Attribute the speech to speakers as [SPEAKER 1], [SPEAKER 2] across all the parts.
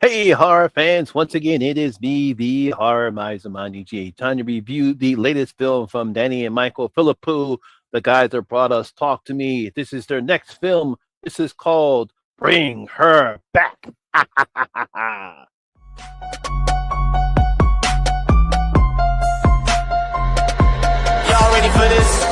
[SPEAKER 1] Hey, horror fans! Once again, it is me, the Horror Mizamani G. Time to review the latest film from Danny and Michael Philippou, the guys that brought us Talk to Me. This is their next film. This is called Bring Her Back.
[SPEAKER 2] Y'all ready for this?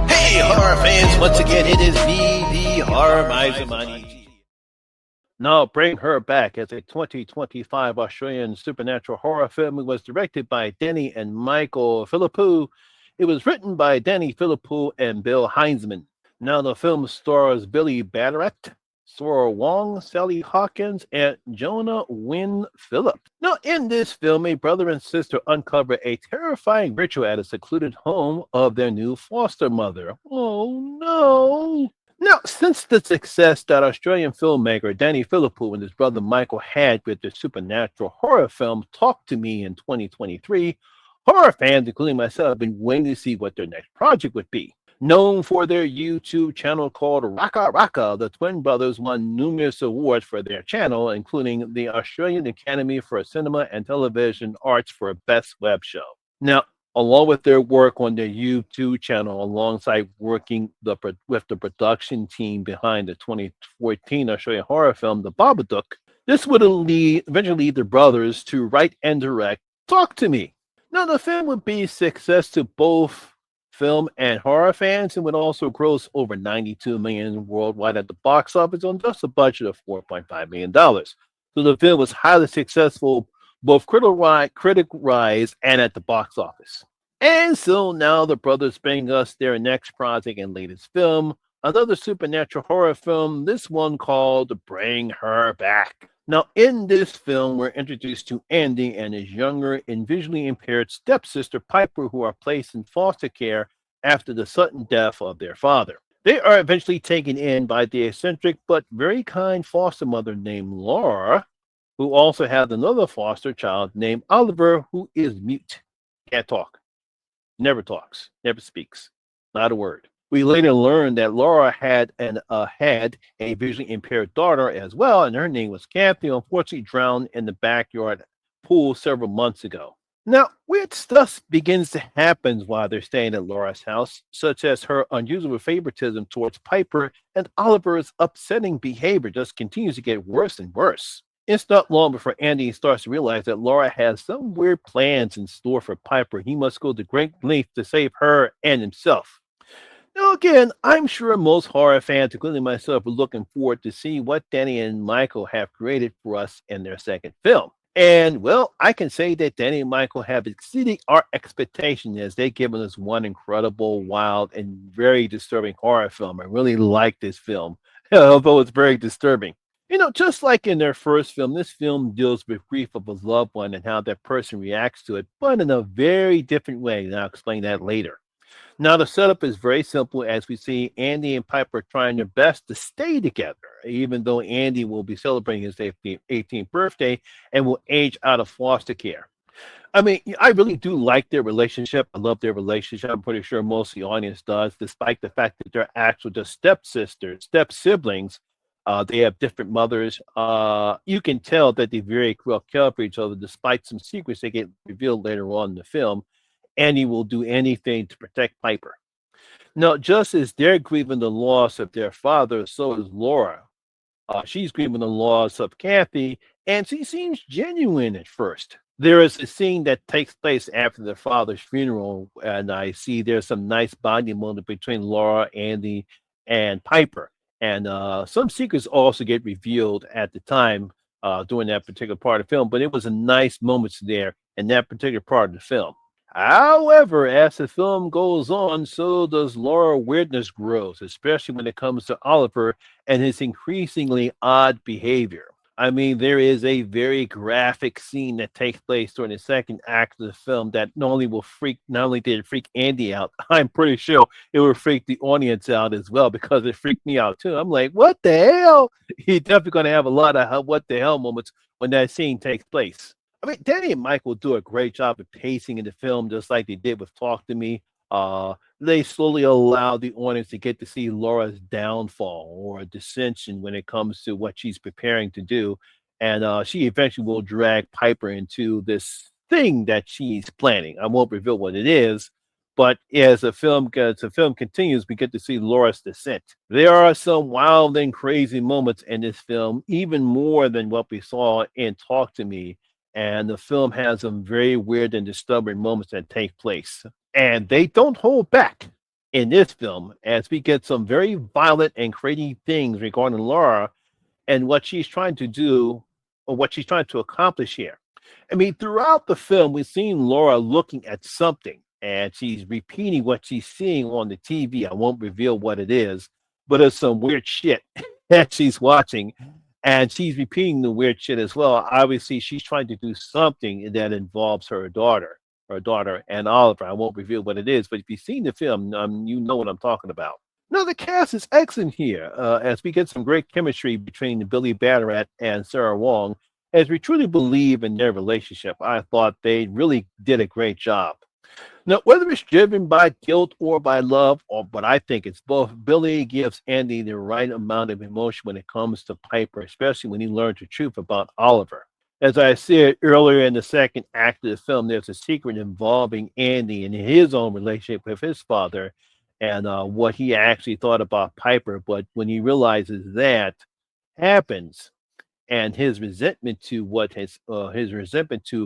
[SPEAKER 1] Hey, horror fans! Once again, it is me, the Horror Mizamani G. Now, Bring Her Back as a 2025 Australian supernatural horror film. It was directed by Danny and Michael Philippou. It was written by Danny Philippou and Bill Heinzman. Now, the film stars Billy Batteract, Sora Wong, Sally Hawkins, and Jonah Wynn Phillips. Now, in this film, a brother and sister uncover a terrifying ritual at a secluded home of their new foster mother. Oh no! Now, since the success that Australian filmmaker Danny Philippou and his brother Michael had with their supernatural horror film Talk to Me in 2023, horror fans, including myself, have been waiting to see what their next project would be. Known for their YouTube channel called Raka Raka, the twin brothers won numerous awards for their channel, including the Australian Academy for Cinema and Television Arts for Best Web Show. Now, along with their work on their YouTube channel, alongside working with the production team behind the 2014 Australian horror film, The Babadook, this would eventually lead the brothers to write and direct Talk to Me. Now, the film would be a success to both film and horror fans and would also gross over $92 million worldwide at the box office on just a budget of $4.5 million. So the film was highly successful both critic rise and at the box office. And so now the brothers bring us their next project and latest film, another supernatural horror film, this one called Bring Her Back. Now, in this film, we're introduced to Andy and his younger and visually impaired stepsister Piper, who are placed in foster care after the sudden death of their father. They are eventually taken in by the eccentric but very kind foster mother named Laura, who also has another foster child named Oliver, who is mute, can't talk, never talks, never speaks, not a word. We later learned that Laura had a visually impaired daughter as well, and her name was Kathy, who unfortunately drowned in the backyard pool several months ago. Now, weird stuff begins to happen while they're staying at Laura's house, such as her unusual favoritism towards Piper, and Oliver's upsetting behavior just continues to get worse and worse. It's not long before Andy starts to realize that Laura has some weird plans in store for Piper. He must go to great lengths to save her and himself. Now, again, I'm sure most horror fans, including myself, are looking forward to see what Danny and Michael have created for us in their second film. And, well, I can say that Danny and Michael have exceeded our expectations as they've given us one incredible, wild, and very disturbing horror film. I really like this film, although it's very disturbing. Just like in their first film, this film deals with grief of a loved one and how that person reacts to it, but in a very different way. And I'll explain that later. Now, the setup is very simple as we see Andy and Piper trying their best to stay together, even though Andy will be celebrating his 18th birthday and will age out of foster care. I mean, I really do like their relationship. I love their relationship. I'm pretty sure most of the audience does, despite the fact that they're actually just step siblings. They have different mothers. You can tell that they very well care for each other, despite some secrets that get revealed later on in the film. Andy will do anything to protect Piper. Now, just as they're grieving the loss of their father, so is Laura. She's grieving the loss of Kathy, and she seems genuine at first. There is a scene that takes place after their father's funeral, and I see there's some nice bonding moment between Laura, Andy, and Piper. And some secrets also get revealed at the time during that particular part of the film, but it was a nice moments there in that particular part of the film. However, as the film goes on, so does Laura weirdness grows, especially when it comes to Oliver and his increasingly odd behavior. I mean, there is a very graphic scene that takes place during the second act of the film that not only did it freak Andy out, I'm pretty sure it would freak the audience out as well because it freaked me out too. I'm like, what the hell? He's definitely going to have a lot of what the hell moments when that scene takes place. I mean, Danny and Mike will do a great job of pacing in the film, just like they did with Talk to Me. They slowly allow the audience to get to see Laura's downfall or dissension when it comes to what she's preparing to do. And she eventually will drag Piper into this thing that she's planning. I won't reveal what it is, but as the film continues, we get to see Laura's descent. There are some wild and crazy moments in this film, even more than what we saw in Talk to Me. And the film has some very weird and disturbing moments that take place. And they don't hold back in this film as we get some very violent and crazy things regarding Laura and what she's trying to do or what she's trying to accomplish here. I mean, throughout the film, we've seen Laura looking at something and she's repeating what she's seeing on the TV. I won't reveal what it is, but it's some weird shit that she's watching. And she's repeating the weird shit as well. Obviously, she's trying to do something that involves her daughter and Oliver. I won't reveal what it is, but if you've seen the film, you know what I'm talking about. No, the cast is excellent here, as we get some great chemistry between Billy Badarat and Sarah Wong, as we truly believe in their relationship. I thought they really did a great job. Now, whether it's driven by guilt or by love, but I think it's both, Billy gives Andy the right amount of emotion when it comes to Piper, especially when he learns the truth about Oliver. As I said earlier in the second act of the film, there's a secret involving Andy and his own relationship with his father and what he actually thought about Piper. But when he realizes that happens, and his resentment to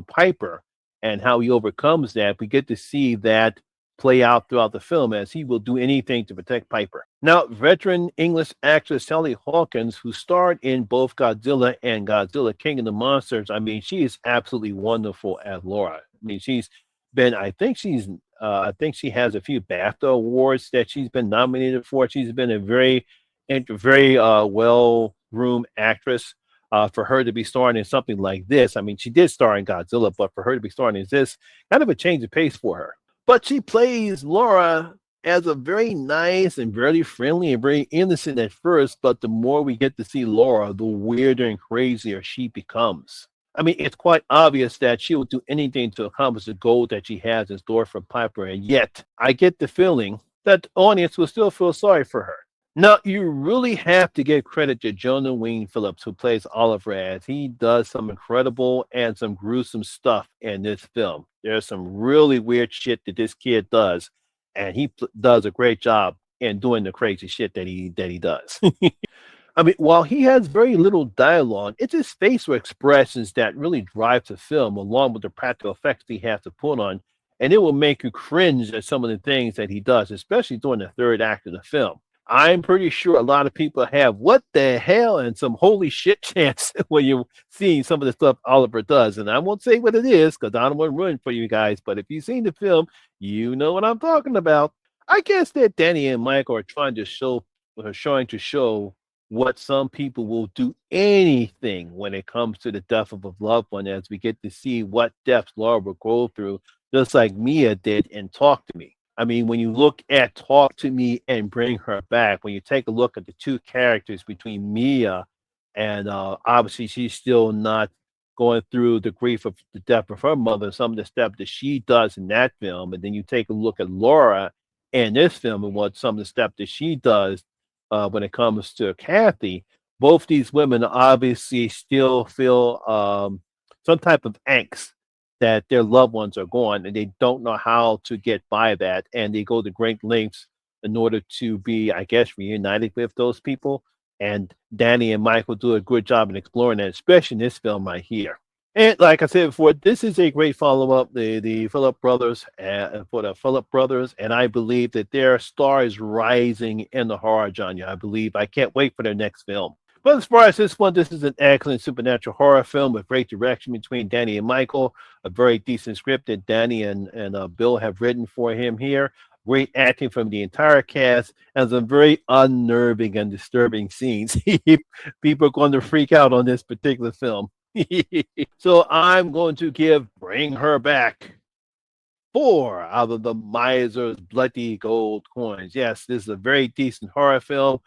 [SPEAKER 1] Piper and how he overcomes that. We get to see that play out throughout the film as he will do anything to protect Piper. Now, veteran English actress Sally Hawkins, who starred in both Godzilla and Godzilla King of the Monsters, I mean, she is absolutely wonderful as Laura. I mean, she's been, I think she has a few BAFTA awards that she's been nominated for. She's been a very well groomed actress for her to be starring in something like this. I mean, she did star in Godzilla, but for her to be starring in this, kind of a change of pace for her. But she plays Laura as a very nice and very friendly and very innocent at first, but the more we get to see Laura, the weirder and crazier she becomes. I mean, it's quite obvious that she will do anything to accomplish the goal that she has in store for Piper, and yet I get the feeling that the audience will still feel sorry for her. Now, you really have to give credit to Jonah Wayne Phillips, who plays Oliver, as he does some incredible and some gruesome stuff in this film. There's some really weird shit that this kid does, and does a great job in doing the crazy shit that he does. I mean, while he has very little dialogue, it's his facial expressions that really drives the film, along with the practical effects he has to put on, and it will make you cringe at some of the things that he does, especially during the third act of the film. I'm pretty sure a lot of people have what the hell and some holy shit chance when you're seeing some of the stuff Oliver does. And I won't say what it is because I don't want to ruin for you guys. But if you've seen the film, you know what I'm talking about. I guess that Danny and Mike are trying to show what some people will do anything when it comes to the death of a loved one, as we get to see what depths Laura will go through, just like Mia did in Talk to Me. I mean, when you look at Talk to Me and Bring Her Back, when you take a look at the two characters between Mia and obviously she's still not going through the grief of the death of her mother, some of the steps that she does in that film, and then you take a look at Laura in this film and what some of the steps that she does when it comes to Kathy. Both these women obviously still feel some type of angst that their loved ones are gone and they don't know how to get by that. And they go to great lengths in order to be, I guess, reunited with those people. And Danny and Michael do a good job in exploring that, especially in this film right here. And like I said before, this is a great follow up. The Phillip brothers for the Phillip brothers, and I believe that their star is rising in the horror genre. I can't wait for their next film. But as far as this one, this is an excellent supernatural horror film with great direction between Danny and Michael. A very decent script that Danny and Bill have written for him here. Great acting from the entire cast and some very unnerving and disturbing scenes. People are going to freak out on this particular film. So I'm going to give Bring Her Back 4 out of the miser's bloody gold coins. Yes, this is a very decent horror film.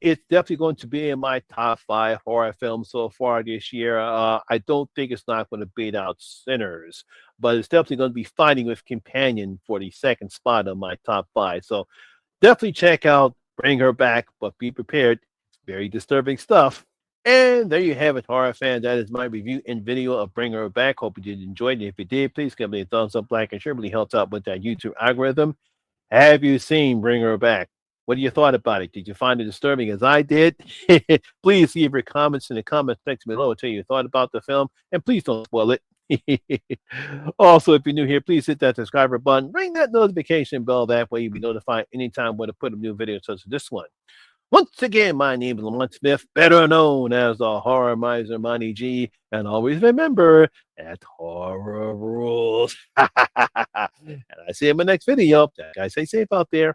[SPEAKER 1] It's definitely going to be in my top 5 horror films so far this year. I don't think it's not going to beat out Sinners, but it's definitely going to be fighting with Companion for the second spot on my top 5. So definitely check out Bring Her Back, but be prepared. It's very disturbing stuff. And there you have it, horror fan. That is my review and video of Bring Her Back. Hope you did enjoy it. If you did, please give me a thumbs up, like, and share. Really helps out with that YouTube algorithm. Have you seen Bring Her Back? What do you thought about it? Did you find it disturbing as I did? Please leave your comments in the comment section below and tell you your thought about the film. And please don't spoil it. Also, if you're new here, please hit that subscriber button. Ring that notification bell. That way you'll be notified anytime when I put a new video such as this one. Once again, my name is Lamont Smith, better known as the Horror Miser Money G, and always remember that horror rules. And I see you in my next video. Guys, stay safe out there.